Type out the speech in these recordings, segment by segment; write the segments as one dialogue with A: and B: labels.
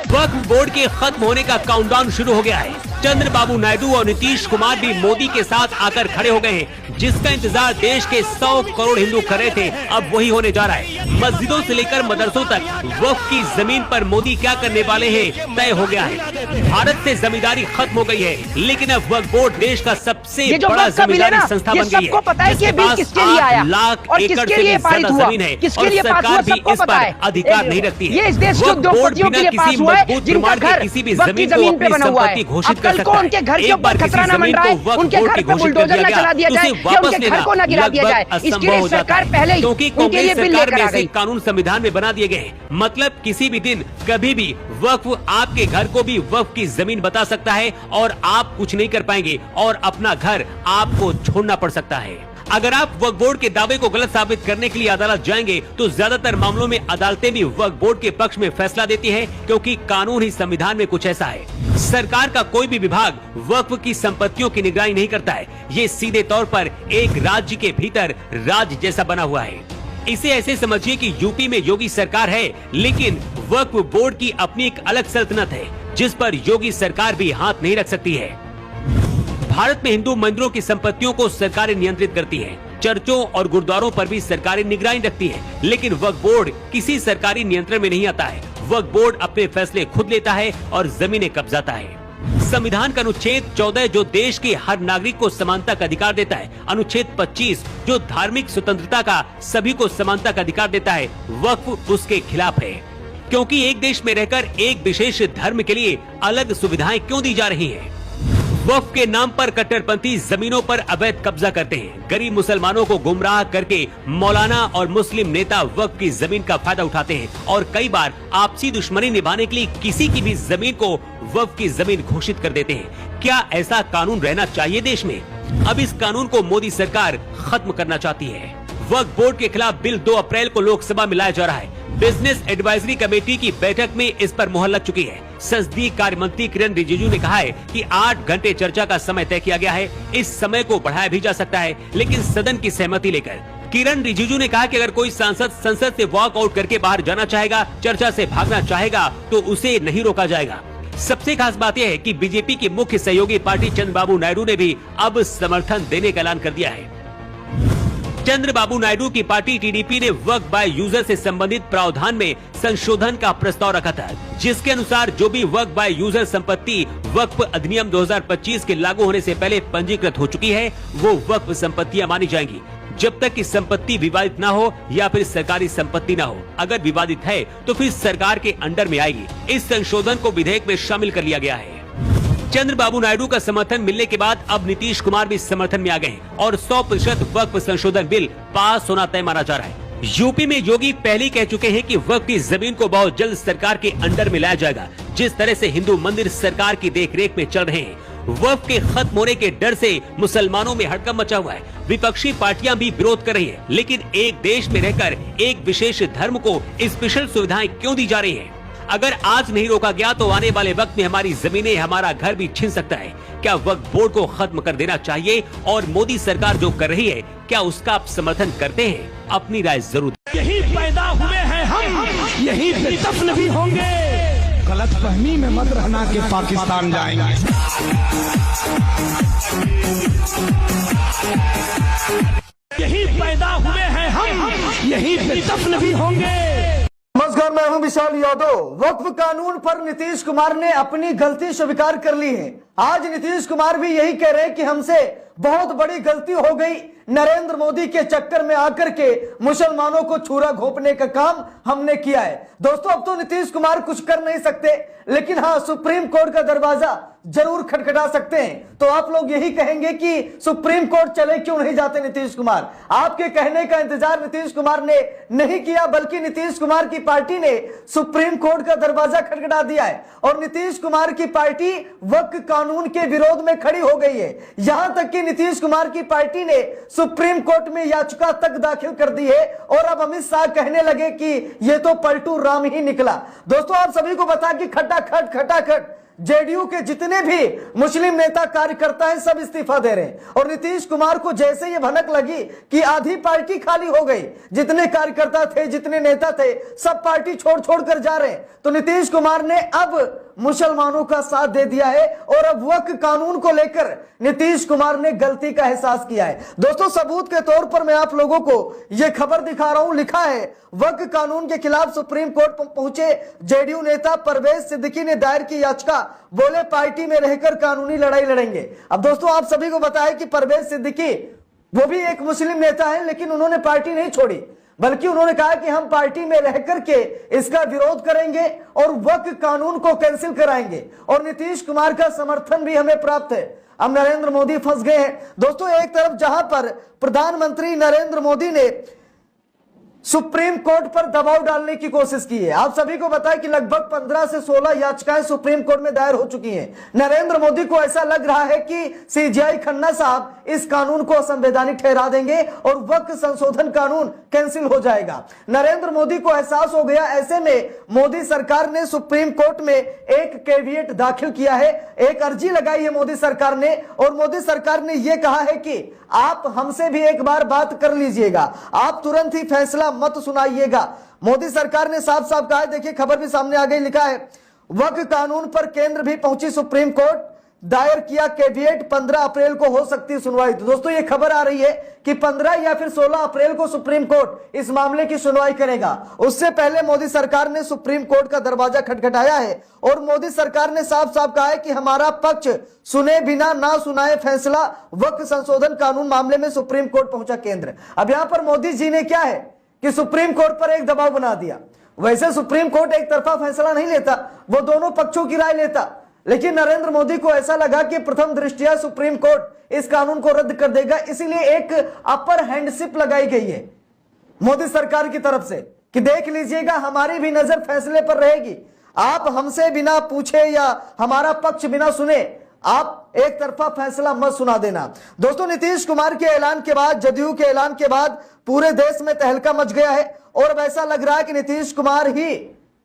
A: वक्फ board के खत्म होने का काउंटडाउन शुरू हो गया है। चंद्रबाबू नायडू और नीतीश कुमार भी मोदी के साथ आकर खड़े हो गए हैं। जिसका इंतजार देश के 100 करोड़ हिंदू कर रहे थे, अब वही होने जा रहा है। मस्जिदों से लेकर मदरसों तक वक्फ की जमीन पर मोदी क्या करने वाले हैं तय हो गया है। भारत से जमींदारी खत्म हो गई है, लेकिन अब वक्फ बोर्ड देश का सबसे बड़ा जमींदारी संस्था बन गई है।
B: पता है कि बिल किसके लिए आया,
A: 8 लाख
B: और
A: एकड़
B: किसके
A: से
B: लिए
A: भी
B: पारित
A: ज्यादा
B: हुआ,
A: जमीन है
B: किसके
A: और
B: लिए पास हुआ,
A: सरकार भी
B: सबको
A: इस
B: पता
A: पर
B: है।
A: अधिकार नहीं रखती है।
B: ये इस देश के
A: वक्फ बोर्ड
B: उद्योगपतियों के
A: बिना
B: लिए पास
A: किसी
B: हुआ है,
A: मजबूत
B: जिनका
A: प्रमाण के
B: घर
A: किसी भी
B: वक्फ की
A: जमीन को
B: जमीन पे
A: अपनी
B: बना हुआ
A: संपत्ति
B: है।
A: घोषित
B: अब
A: कर
B: कल
A: सकता
B: को
A: है।
B: उनके घर के
A: एक
B: ऊपर
A: बार किसी
B: खतरा न
A: जमीन
B: मंडराए,
A: को वक्फ
B: उनके
A: बोर्ड
B: घर
A: की
B: पे
A: घोषित कर
B: बुलडोजर
A: दिया
B: न चला दिया
A: गया,
B: जाए,
A: उसे
B: या
A: वापस
B: उनके घर को न गिरा दिया
A: लगभग
B: जाए। इसके
A: असंभव
B: लिए
A: हो जाता
B: सरकार
A: है,
B: पहले ही
A: क्योंकि
B: उनके लिए
A: कांग्रेस
B: बिल
A: सरकार
B: लेकर
A: में
B: आ
A: ऐसे
B: गई।
A: कानून संविधान में बना दिए गए हैं। मतलब किसी भी दिन कभी भी वक्फ आपके घर को भी वक्फ की जमीन बता सकता है और आप कुछ नहीं कर पाएंगे और अपना घर आपको छोड़ना पड़ सकता है। अगर आप वक्फ बोर्ड के दावे को गलत साबित करने के लिए अदालत जाएंगे तो ज्यादातर मामलों में अदालतें भी वक्फ बोर्ड के पक्ष में फैसला देती है, क्योंकि कानून ही संविधान में कुछ ऐसा है। सरकार का कोई भी विभाग वक्फ की संपत्तियों की निगरानी नहीं करता है। ये सीधे तौर पर एक राज्य के भीतर राज्य जैसा बना हुआ है। इसे ऐसे समझिए कि यूपी में योगी सरकार है, लेकिन वक्फ बोर्ड की अपनी एक अलग सल्तनत है, जिस पर योगी सरकार भी हाथ नहीं रख सकती है। भारत में हिंदू मंदिरों की संपत्तियों को सरकारें नियंत्रित करती हैं। चर्चों और गुरुद्वारों पर भी सरकारें निगरानी रखती हैं, लेकिन वक्फ बोर्ड किसी सरकारी नियंत्रण में नहीं आता है। वक्फ बोर्ड अपने फैसले खुद लेता है और जमीनें कब्जाता है। संविधान का अनुच्छेद 14 जो देश के हर नागरिक को समानता का अधिकार देता है, अनुच्छेद 25 जो धार्मिक स्वतंत्रता का सभी को समानता का अधिकार देता है, वक्फ उसके खिलाफ है। क्योंकि एक देश में रहकर एक विशेष धर्म के लिए अलग सुविधाएं क्यों दी जा रही हैं? वक्फ के नाम पर कट्टरपंथी जमीनों पर अवैध कब्जा करते हैं। गरीब मुसलमानों को गुमराह करके मौलाना और मुस्लिम नेता वक्फ की जमीन का फायदा उठाते हैं और कई बार आपसी दुश्मनी निभाने के लिए किसी की भी जमीन को वक्फ की जमीन घोषित कर देते हैं। क्या ऐसा कानून रहना चाहिए देश में? अब इस कानून को मोदी सरकार खत्म करना चाहती है। वक्फ बोर्ड के खिलाफ बिल 2 अप्रैल को लोकसभा में लाया जा रहा है। बिजनेस एडवाइजरी कमेटी की बैठक में इस पर मुहर लग चुकी है। संसदीय कार्य मंत्री किरण रिजिजू ने कहा है कि 8 घंटे चर्चा का समय तय किया गया है। इस समय को बढ़ाया भी जा सकता है, लेकिन सदन की सहमति लेकर। किरण रिजिजू ने कहा कि अगर कोई सांसद संसद से वॉक आउट करके बाहर जाना चाहेगा, चर्चा से भागना चाहेगा, तो उसे नहीं रोका जाएगा। सबसे खास बात यह है कि बीजेपी की मुख्य सहयोगी पार्टी चंद्रबाबू नायडू ने भी अब समर्थन देने का ऐलान कर दिया है। चंद्रबाबू नायडू की पार्टी टीडीपी ने वक्फ बाय यूजर से संबंधित प्रावधान में संशोधन का प्रस्ताव रखा था, जिसके अनुसार जो भी वक्फ बाय यूजर संपत्ति वक्फ अधिनियम 2025 के लागू होने से पहले पंजीकृत हो चुकी है, वो वक्फ संपत्तियां मानी जाएंगी, जब तक कि संपत्ति विवादित न हो या फिर सरकारी संपत्ति न हो। अगर विवादित है तो फिर सरकार के अंडर में आएगी। इस संशोधन को विधेयक में शामिल कर लिया गया है। चंद्रबाबू नायडू का समर्थन मिलने के बाद अब नीतीश कुमार भी समर्थन में आ गए हैं और 100% वक्फ संशोधन बिल पास होना तय माना जा रहा है। यूपी में योगी पहले ही कह चुके हैं कि वक्फ की जमीन को बहुत जल्द सरकार के अंडर में लाया जाएगा। जिस तरह से हिंदू मंदिर सरकार की देखरेख में चल रहे हैं, वक्फ के खत्म होने के डर से मुसलमानों में हड़कंप मचा हुआ है। विपक्षी पार्टियां भी विरोध कर रही हैं, लेकिन एक देश में रहकर एक विशेष धर्म को स्पेशल सुविधाएं क्यों दी जा रही हैं? अगर आज नहीं रोका गया तो आने वाले वक्त में हमारी जमीनें, हमारा घर भी छिन सकता है। क्या वक्फ बोर्ड को खत्म कर देना चाहिए? और मोदी सरकार जो कर रही है, क्या उसका आप समर्थन करते हैं? अपनी राय जरूर।
C: यही पैदा हुए हैं हम, यही पे दफन भी होंगे। गलत फहमी में मत रहना कि पाकिस्तान जाएंगे। यही पैदा हुए हैं हम, यही पे दफन भी होंगे।
D: नमस्कार, मैं हूं विशाल यादव। वक्फ कानून पर नीतीश कुमार ने अपनी गलती स्वीकार कर ली है। आज नीतीश कुमार भी यही कह रहे हैं कि हमसे बहुत बड़ी गलती हो गई। नरेंद्र मोदी के चक्कर में आकर के मुसलमानों को छुरा घोंपने का काम हमने किया है। दोस्तों, अब तो नीतीश कुमार कुछ कर नहीं सकते, लेकिन हाँ, सुप्रीम कोर्ट का दरवाजा जरूर खटखटा सकते हैं। तो आप लोग यही कहेंगे कि सुप्रीम कोर्ट चले क्यों नहीं जाते नीतीश कुमार? आपके कहने का इंतजार नीतीश कुमार ने नहीं किया, बल्कि नीतीश कुमार की पार्टी ने सुप्रीम कोर्ट का दरवाजा खटखटा दिया है और नीतीश कुमार की पार्टी वक्फ कानून के विरोध में खड़ी हो गई है। यहां तक कि नीतीश कुमार की पार्टी ने सुप्रीम कोर्ट में याचिका तक दाखिल कर दी है और अब अमित शाह कहने लगे कि ये तो पलटू राम ही निकला। दोस्तों, आप सभी को बता कि खटाखट जेडीयू के जितने भी मुस्लिम नेता कार्यकर्ता हैं सब इस्तीफा दे रहे हैं। और नीतीश कुमार को जैसे ये भनक लगी कि आधी पार्टी खाली हो गई, जितने कार्यकर्ता थे, जितने नेता थे, सब पार्टी छोड़ छोड़ कर जा रहे हैं, तो नीतीश कुमार ने अब मुसलमानों का साथ दे दिया है और अब वक्फ कानून को लेकर नीतीश कुमार ने गलती का एहसास किया है। दोस्तों, सबूत के तौर पर मैं आप लोगों को यह खबर दिखा रहा हूं। लिखा है, वक्फ कानून के खिलाफ सुप्रीम कोर्ट पहुंचे जेडीयू नेता परवेज सिद्दीकी ने दायर की याचिका, बोले पार्टी में रहकर कानूनी लड़ाई लड़ेंगे। अब दोस्तों, आप सभी को बताया कि परवेज सिद्दीकी वो भी एक मुस्लिम नेता है, लेकिन उन्होंने पार्टी नहीं छोड़ी, बल्कि उन्होंने कहा कि हम पार्टी में रह करके इसका विरोध करेंगे और वक्फ कानून को कैंसिल कराएंगे और नीतीश कुमार का समर्थन भी हमें प्राप्त है। अब नरेंद्र मोदी फंस गए हैं। दोस्तों, एक तरफ जहां पर प्रधानमंत्री नरेंद्र मोदी ने सुप्रीम कोर्ट पर दबाव डालने की कोशिश की है, आप सभी को बताया कि लगभग 15 से 16 याचिकाएं सुप्रीम कोर्ट में दायर हो चुकी हैं। नरेंद्र मोदी को ऐसा लग रहा है कि सीजेआई खन्ना साहब इस कानून को असंवैधानिक ठहरा देंगे और वक्फ संशोधन कानून कैंसिल हो जाएगा। नरेंद्र मोदी को एहसास हो गया। ऐसे में मोदी सरकार ने सुप्रीम कोर्ट में एक कैविएट दाखिल किया है, एक अर्जी लगाई है मोदी सरकार ने, और मोदी सरकार ने यह कहा है कि आप हमसे भी एक बार बात कर लीजिएगा, आप तुरंत ही फैसला मत सुनाइएगा। मोदी सरकार ने साफ साफ कहा है, देखिए खबर भी सामने आ गई, लिखा है, वक्फ कानून पर केंद्र भी पहुंची सुप्रीम कोर्ट, दायर किया कैविएट, 15 अप्रैल को हो सकती सुनवाई। तो दोस्तों, ये खबर आ रही है कि 15 या फिर 16 अप्रैल को सुप्रीम कोर्ट इस मामले की सुनवाई करेगा। उससे पहले मोदी सरकार ने सुप्रीम कोर्ट का दरवाजा खटखटाया है और मोदी सरकार ने साफ साफ कहा है कि हमारा पक्ष सुने बिना ना सुनाए फैसला, वक्फ संशोधन कानून मामले में सुप्रीम कोर्ट पहुंचा केंद्र। अब यहां पर मोदी जी ने क्या है कि सुप्रीम कोर्ट पर एक दबाव बना दिया। वैसे सुप्रीम कोर्ट एक तरफा फैसला नहीं लेता, वो दोनों पक्षों की राय लेता, लेकिन नरेंद्र मोदी को ऐसा लगा कि प्रथम दृष्टया सुप्रीम कोर्ट इस कानून को रद्द कर देगा, इसीलिए एक अपर हैंडशिप लगाई गई है मोदी सरकार की तरफ से कि देख लीजिएगा, हमारी भी नजर फैसले पर रहेगी, आप हमसे बिना पूछे या हमारा पक्ष बिना सुने आप एक तरफा फैसला मत सुना देना। दोस्तों, नीतीश कुमार के ऐलान के बाद, जदयू के ऐलान के बाद पूरे देश में तहलका मच गया है और अब ऐसा लग रहा है कि नीतीश कुमार ही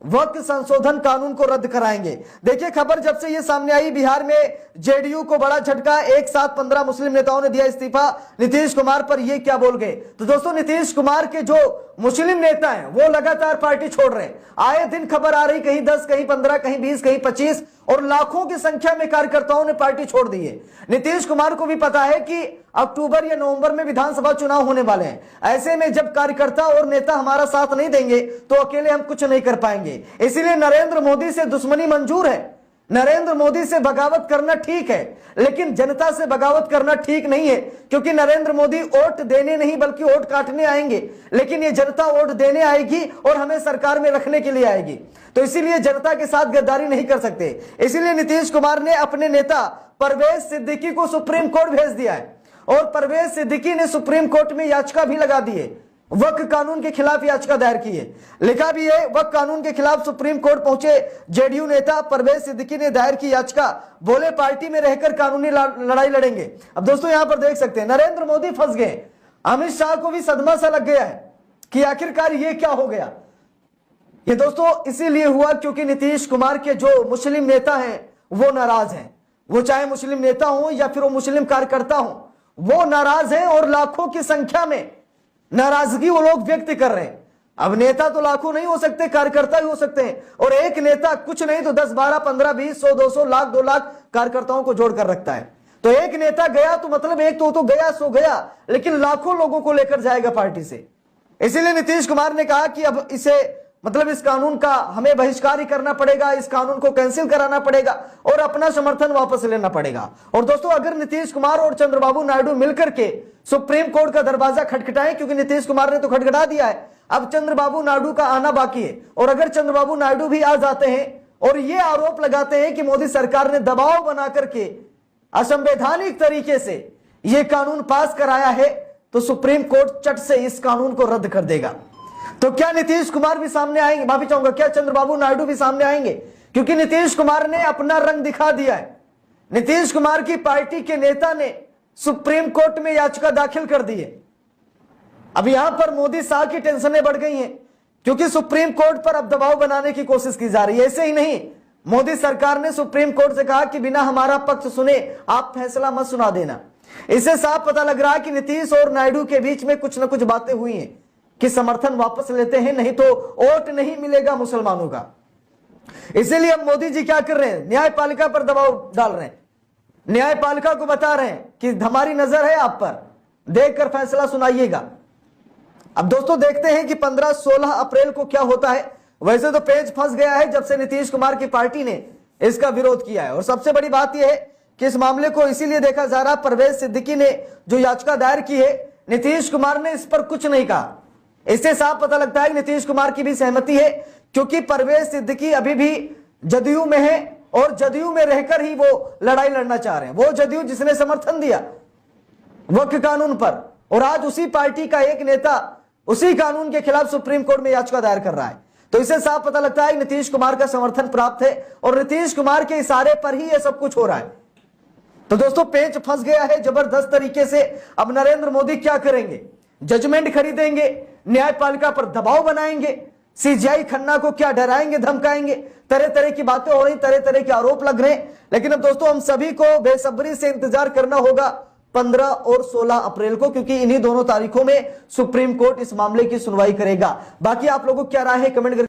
D: वक्फ संशोधन कानून को रद्द कराएंगे। देखिए, खबर जब से ये सामने आई, बिहार में जेडीयू को बड़ा झटका, एक साथ 15 मुस्लिम नेताओं ने दिया इस्तीफा नीतीश कुमार पर। ये क्या बोल गए? तो दोस्तों, नीतीश कुमार के जो मुस्लिम नेता हैं वो लगातार पार्टी छोड़ रहे हैं। आए दिन खबर आ रही, कहीं 10, कहीं 15, कहीं 20, कहीं 25 और लाखों की संख्या में कार्यकर्ताओं ने पार्टी छोड़ दी है। नीतीश कुमार को भी पता है कि अक्टूबर या नवंबर में विधानसभा चुनाव होने वाले हैं। ऐसे में जब कार्यकर्ता और नेता हमारा साथ नहीं देंगे तो अकेले हम कुछ नहीं कर पाएंगे। इसीलिए नरेंद्र मोदी से दुश्मनी मंजूर है, नरेंद्र मोदी से बगावत करना ठीक है, लेकिन जनता से बगावत करना ठीक नहीं है, क्योंकि नरेंद्र मोदी वोट देने नहीं बल्कि वोट काटने आएंगे, लेकिन ये जनता वोट देने आएगी और हमें सरकार में रखने के लिए आएगी। तो इसीलिए जनता के साथ गद्दारी नहीं कर सकते। इसीलिए नीतीश कुमार ने अपने नेता परवेज सिद्दीकी को सुप्रीम कोर्ट भेज दिया है और परवेज सिद्दीकी ने सुप्रीम कोर्ट में याचिका भी लगा दी है, वक्फ कानून के खिलाफ याचिका दायर की है। लिखा भी है, वक्फ कानून के खिलाफ सुप्रीम कोर्ट पहुंचे जेडीयू नेता परवेज सिद्दीकी ने दायर की याचिका, बोले पार्टी में रहकर कानूनी लड़ाई लड़ेंगे। अब दोस्तों, यहां पर देख सकते हैं नरेंद्र मोदी फंस गए। अमित शाह को भी सदमा सा लग गया है कि आखिरकार ये क्या हो गया। ये दोस्तों इसीलिए हुआ क्योंकि नीतीश कुमार के जो मुस्लिम नेता हैं वो नाराज हैं। वो चाहे मुस्लिम नेता हो या फिर वो मुस्लिम कार्यकर्ता हो, वो नाराज हैं और लाखों की संख्या में नाराजगी वो लोग व्यक्त कर रहे हैं। अब नेता तो लाखों नहीं हो सकते, कार्यकर्ता ही हो सकते हैं, और एक नेता कुछ नहीं तो 10, 12, 15, 20, 100, 200, लाख, 2 लाख कार्यकर्ताओं को जोड़कर रखता है। तो एक नेता गया तो मतलब एक तो गया सो गया, लेकिन लाखों लोगों को लेकर जाएगा पार्टी से। इसीलिए नीतीश कुमार ने कहा कि अब इसे मतलब इस कानून का हमें बहिष्कार ही करना पड़ेगा, इस कानून को कैंसिल कराना पड़ेगा और अपना समर्थन वापस लेना पड़ेगा। और दोस्तों, अगर नीतीश कुमार और चंद्रबाबू नायडू मिलकर के सुप्रीम कोर्ट का दरवाजा खटखटाएं, क्योंकि नीतीश कुमार ने तो खटखटा दिया है, अब चंद्रबाबू नायडू का आना बाकी है। और अगर चंद्रबाबू नायडू भी आ जाते हैं और ये आरोप लगाते हैं कि मोदी सरकार ने दबाव बना करके असंवैधानिक तरीके से यह कानून पास कराया है, तो सुप्रीम कोर्ट चट से इस कानून को रद्द कर देगा। तो क्या नीतीश कुमार भी सामने आएंगे? माफी चाहूंगा, क्या चंद्रबाबू नायडू भी सामने आएंगे? क्योंकि नीतीश कुमार ने अपना रंग दिखा दिया है। नीतीश कुमार की पार्टी के नेता ने सुप्रीम कोर्ट में याचिका दाखिल कर दी है। अब यहां पर मोदी शाह की टेंशनें बढ़ गई हैं, क्योंकि सुप्रीम कोर्ट पर अब दबाव बनाने की कोशिश की जा रही है। ऐसे ही नहीं, मोदी सरकार ने सुप्रीम कोर्ट से कहा कि बिना हमारा पक्ष सुने आप फैसला मत सुना देना। इससे साफ पता लग रहा है कि नीतीश और नायडू के बीच में कुछ न कुछ बातें हुई हैं कि समर्थन वापस लेते हैं, नहीं तो वोट नहीं मिलेगा मुसलमानों का। इसीलिए अब मोदी जी क्या कर रहे हैं, न्यायपालिका पर दबाव डाल रहे हैं, न्यायपालिका को बता रहे हैं कि हमारी नजर है आप पर, देखकर फैसला सुनाइएगा। अब दोस्तों देखते हैं कि 15-16 अप्रैल को क्या होता है। वैसे तो पेज फंस गया है जब से नीतीश कुमार की पार्टी ने इसका विरोध किया है, और सबसे बड़ी बात यह है कि इस मामले को इसीलिए देखा जा रहा, परवेज सिद्दीकी ने जो याचिका दायर की है, नीतीश कुमार ने इस पर कुछ नहीं कहा। इससे साफ पता लगता है कि नीतीश कुमार की भी सहमति है, क्योंकि परवेज सिद्दीकी अभी भी जदयू में है और जदयू में रहकर ही वो लड़ाई लड़ना चाह रहे हैं। वो जदयू जिसने समर्थन दिया वक्फ कानून पर, और आज उसी पार्टी का एक नेता उसी कानून के खिलाफ सुप्रीम कोर्ट में याचिका दायर कर रहा है। तो इससे साफ पता लगता है कि नीतीश कुमार का समर्थन प्राप्त है और नीतीश कुमार के इशारे पर ही यह सब कुछ हो रहा है। तो दोस्तों पेच फंस गया है जबरदस्त तरीके से। अब नरेंद्र मोदी क्या करेंगे, जजमेंट खरीदेंगे, न्यायपालिका पर दबाव बनाएंगे, सीजीआई खन्ना को क्या डराएंगे धमकाएंगे, तरह तरह की बातें हो रही, तरह तरह के आरोप लग रहे हैं। लेकिन अब दोस्तों हम सभी को बेसब्री से इंतजार करना होगा 15 और 16 अप्रैल को, क्योंकि इन्हीं दोनों तारीखों में सुप्रीम कोर्ट इस मामले की सुनवाई करेगा। बाकी आप लोगों को क्या राय है कमेंट करके